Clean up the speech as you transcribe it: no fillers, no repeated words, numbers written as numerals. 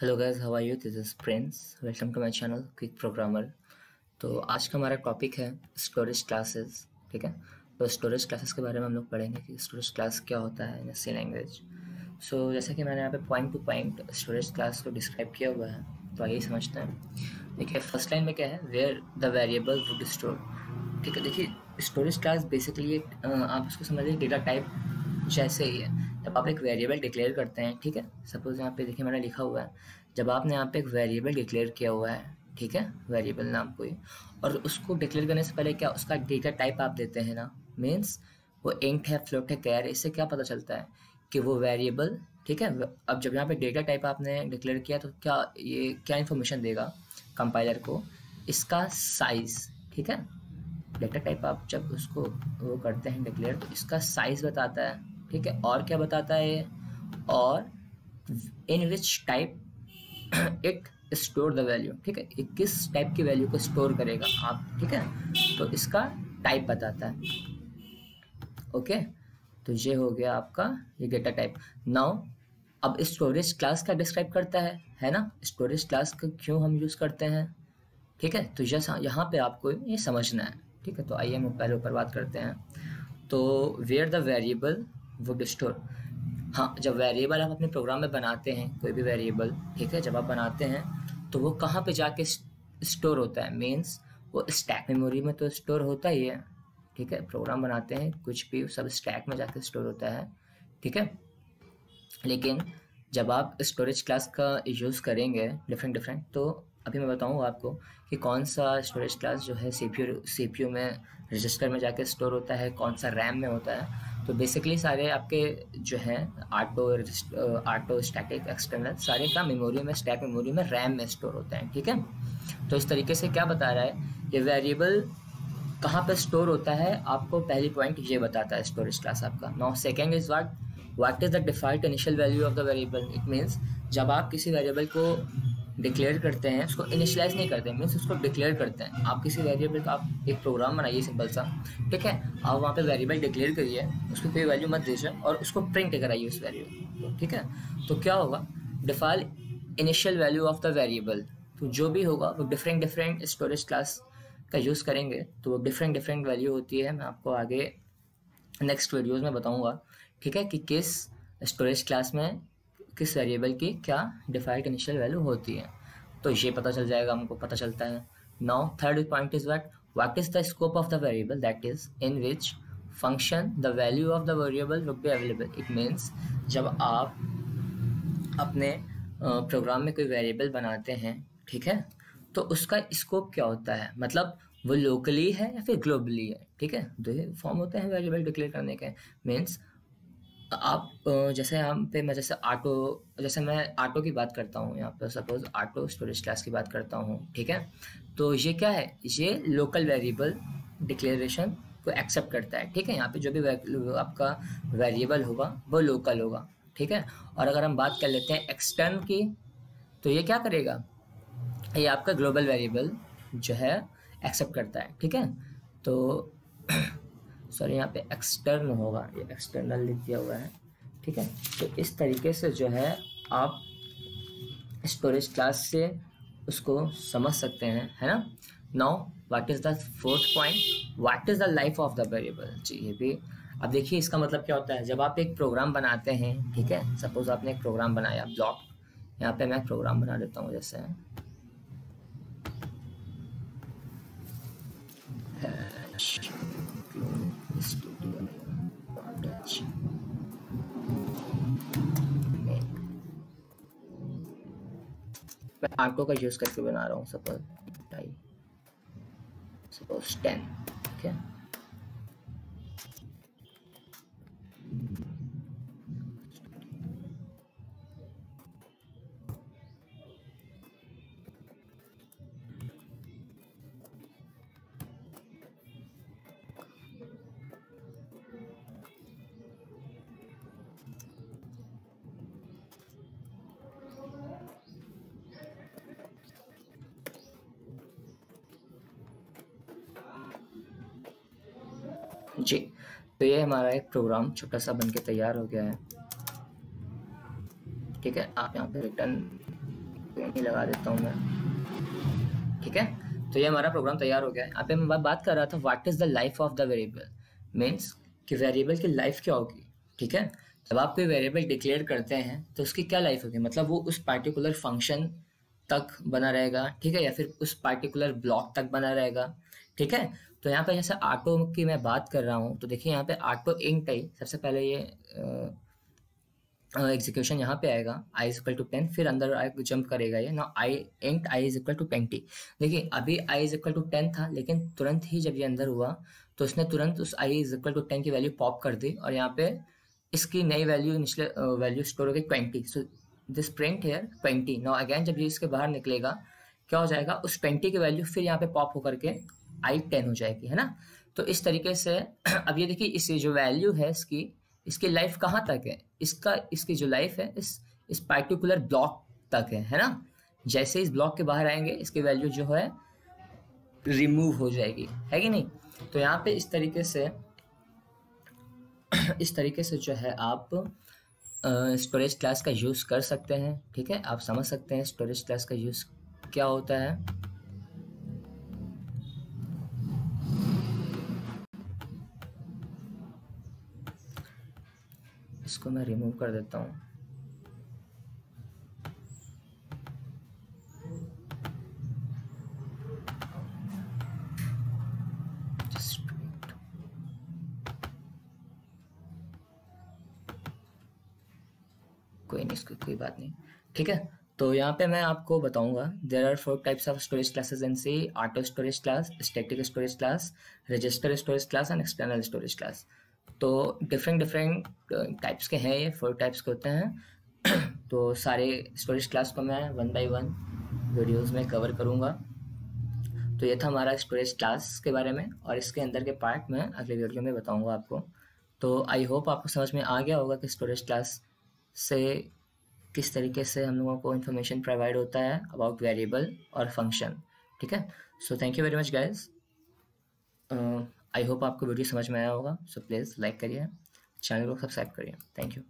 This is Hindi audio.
Hello guys, how are you? This is Prince. Welcome to my channel quick programmer. तो आज का हमारा टॉपिक है स्टोरेज क्लासेस। ठीक है, तो स्टोरेज क्लासेस के बारे में हम लोग पढ़ेंगे कि स्टोरेज क्लास क्या होता है इन सी लैंग्वेज। सो जैसा कि मैंने यहाँ पे point two point storage class को डिस्क्राइब किया हुआ है, तो आइए समझते हैं। देखिए, फर्स्ट लाइन में क्या है, where the variable would store. ठीक है, देखिए स्टोरेज क्लास बेसिकली आप उसको समझिए डेटा टाइप जैसे ही है। जब आप एक वेरिएबल डिक्लेयर करते हैं, ठीक है, सपोज यहाँ पे देखिए मैंने लिखा हुआ है, जब आपने यहाँ पे एक वेरिएबल डिक्लेयर किया हुआ है, ठीक है, वेरिएबल नाम कोई, और उसको डिक्लेयर करने से पहले क्या उसका डेटा टाइप आप देते हैं ना, मीन्स वो इंट है, फ्लोट है, कैर। इससे क्या पता चलता है कि वो वेरिएबल, ठीक है। अब जब यहाँ पे डेटा टाइप आपने डिक्लेयर किया तो क्या इन्फॉर्मेशन देगा कंपाइलर को, इसका साइज। ठीक है, डेटा टाइप आप जब उसको वो करते हैं डिक्लेयर, तो इसका साइज बताता है। ठीक है, और क्या बताता है ये, और in which type it store the value. ठीक है, किस टाइप की वैल्यू को स्टोर करेगा आप। ठीक है, तो इसका टाइप बताता है। ओके, तो ये हो गया आपका ये डेटा टाइप। नाउ अब स्टोरेज क्लास का डिस्क्राइब करता है ना, स्टोरेज क्लास का क्यों हम यूज करते हैं। ठीक है, तो यहाँ पे आपको ये समझना है। ठीक है, तो आइए हम पहले ऊपर बात करते हैं। तो where the variable would store. हाँ, जब वेरिएबल आप अपने प्रोग्राम में बनाते हैं, कोई भी वेरिएबल, ठीक है, जब आप बनाते हैं तो वो कहाँ पे जाके स्टोर होता है, मीन्स वो स्टैक मेमोरी में तो स्टोर होता ही है। ठीक है, प्रोग्राम बनाते हैं कुछ भी, सब स्टैक में जाके स्टोर होता है। ठीक है, लेकिन जब आप स्टोरेज क्लास का यूज़ करेंगे डिफरेंट, तो अभी मैं बताऊँ आपको कि कौन सा स्टोरेज क्लास जो है सीपीयू में रजिस्टर में जाके स्टोर होता है, कौन सा रैम में होता है। तो बेसिकली सारे आपके जो हैं आटो स्टैटिक एक्सटर्नल सारे का मेमोरी में, स्टैक मेमोरी में, रैम में स्टोर होता है। ठीक है, तो इस तरीके से क्या बता रहा है, ये वेरिएबल कहाँ पर स्टोर होता है, आपको पहली पॉइंट ये बताता है स्टोरेज क्लास आपका। Now second is what is the default initial value of the variable. It means जब आप किसी वेरिएबल को डिक्लेयर करते हैं, उसको इनिशियलाइज नहीं करते हैं, मीन्स उसको डिक्लेयर करते हैं। आप किसी वेरिएबल का आप एक प्रोग्राम बनाइए सिंपल सा, ठीक है, आप वहाँ पे वेरिएबल डिक्लेयर करिए, उसको कोई वैल्यू मत दीजिए और उसको प्रिंट कराइए उस वैल्यू को। ठीक है, तो क्या होगा, default initial value of the variable. तो जो भी होगा वो डिफरेंट स्टोरेज क्लास का यूज़ करेंगे, तो वो डिफरेंट वैल्यू होती है। मैं आपको आगे नेक्स्ट वीडियोज़ में बताऊंगा, ठीक है, कि किस स्टोरेज क्लास में किस वेरिएबल की क्या डिफॉल्ट इनिशियल वैल्यू होती है। तो ये पता चल जाएगा, हमको पता चलता है। Now third point is what is the scope of the variable, that is in which function the value of the variable would be available. It means जब आप अपने प्रोग्राम में कोई वेरिएबल बनाते हैं, ठीक है, तो उसका स्कोप क्या होता है, मतलब वो लोकली है या फिर ग्लोबली है। ठीक है, दो ही फॉर्म होते हैं वेरिएबल डिक्लेयर करने के। मीन्स आप जैसे यहाँ पे मैं जैसे मैं आटो की बात करता हूँ, यहाँ पर सपोज आटो स्टोरेज क्लास की बात करता हूँ। ठीक है, तो ये क्या है, ये लोकल वेरिएबल डिक्लेरेशन को एक्सेप्ट करता है। ठीक है, यहाँ पे जो भी आपका वेरिएबल होगा वो लोकल होगा। ठीक है, और अगर हम बात कर लेते हैं एक्सटर्न की, तो ये क्या करेगा, ये आपका ग्लोबल वेरिएबल जो है एक्सेप्ट करता है। ठीक है, तो सॉरी यहाँ पे एक्सटर्न होगा, ये एक्सटर्नल लिख दिया हुआ है। ठीक है, तो इस तरीके से जो है आप स्टोरेज क्लास से उसको समझ सकते हैं, है ना। Now what is the fourth point, what is the life of the variable. जी, ये भी अब देखिए इसका मतलब क्या होता है। जब आप एक प्रोग्राम बनाते हैं, ठीक है, सपोज आपने एक प्रोग्राम बनाया ब्लॉक, यहाँ पे मैं प्रोग्राम बना देता हूँ जैसे मैं आर्को का यूज करके बना रहा हूँ, सपोज 10। ठीक है, जी, तो ये हमारा एक प्रोग्राम छोटा सा बनके तैयार हो गया है। ठीक है, आप यहाँ पे रिटर्न नहीं लगा देता हूँ मैं, ठीक है। तो ये हमारा प्रोग्राम तैयार हो गया है। यहाँ पे मैं बात कर रहा था what is the life of the variable, means कि वेरिएबल की लाइफ क्या होगी, ठीक है। जब आप कोई वेरिएबल डिक्लेयर करते हैं तो उसकी क्या लाइफ होगी, मतलब वो उस पार्टिकुलर फंक्शन तक बना रहेगा, ठीक है, या फिर उस पार्टिकुलर ब्लॉक तक बना रहेगा, ठीक है। तो यहाँ पे जैसे ऑटो की मैं बात कर रहा हूँ, तो देखिए यहाँ पे ऑटो इंट है, सबसे पहले ये एग्जीक्यूशन यहाँ पे आएगा i इज इक्वल टू 10, फिर अंदर जंप करेगा ये ना i int i is equal to 20। देखिए अभी i इज इक्वल टू 10 था, लेकिन तुरंत ही जब ये अंदर हुआ तो उसने तुरंत उस i इज इक्वल टू 10 की वैल्यू पॉप कर दी, और यहाँ पे इसकी नई वैल्यू निचले वैल्यू स्टोर हो गई 20। So this print here 20। Now again जब ये इसके बाहर निकलेगा क्या हो जाएगा, उस 20 की वैल्यू फिर यहाँ पे पॉप होकर के i 10 हो जाएगी, है ना। तो इस तरीके से अब ये देखिए इस जो वैल्यू है इसकी लाइफ कहाँ तक है, इसकी जो लाइफ है इस पार्टिकुलर ब्लॉक तक है ना। जैसे इस ब्लॉक के बाहर आएंगे इसकी वैल्यू जो है रिमूव हो जाएगी, है कि नहीं। तो यहाँ पे इस तरीके से जो है आप स्टोरेज क्लास का यूज़ कर सकते हैं, ठीक है। आप समझ सकते हैं स्टोरेज क्लास का यूज़ क्या होता है। इसको मैं रिमूव कर देता हूँ। कोई नहीं, इसको कोई बात नहीं, ठीक है। तो यहाँ पे मैं आपको बताऊंगा there are 4 types of storage classes in C: auto storage class, static storage class, register storage class and external storage class. तो डिफरेंट टाइप्स के हैं, ये 4 टाइप्स के होते हैं। तो सारे स्टोरेज क्लास को मैं 1 बाय 1 वीडियोस में कवर करूँगा। तो ये था हमारा स्टोरेज क्लास के बारे में, और इसके अंदर के पार्ट मैं अगले वीडियो में बताऊँगा आपको। तो आई होप आपको समझ में आ गया होगा कि स्टोरेज क्लास से किस तरीके से हम लोगों को इन्फॉर्मेशन प्रोवाइड होता है अबाउट वेरिएबल और फंक्शन, ठीक है। So thank you very much guys. I hope आपको वीडियो समझ में आया होगा। सो प्लीज़ लाइक करिए, चैनल को सब्सक्राइब करिए। Thank you.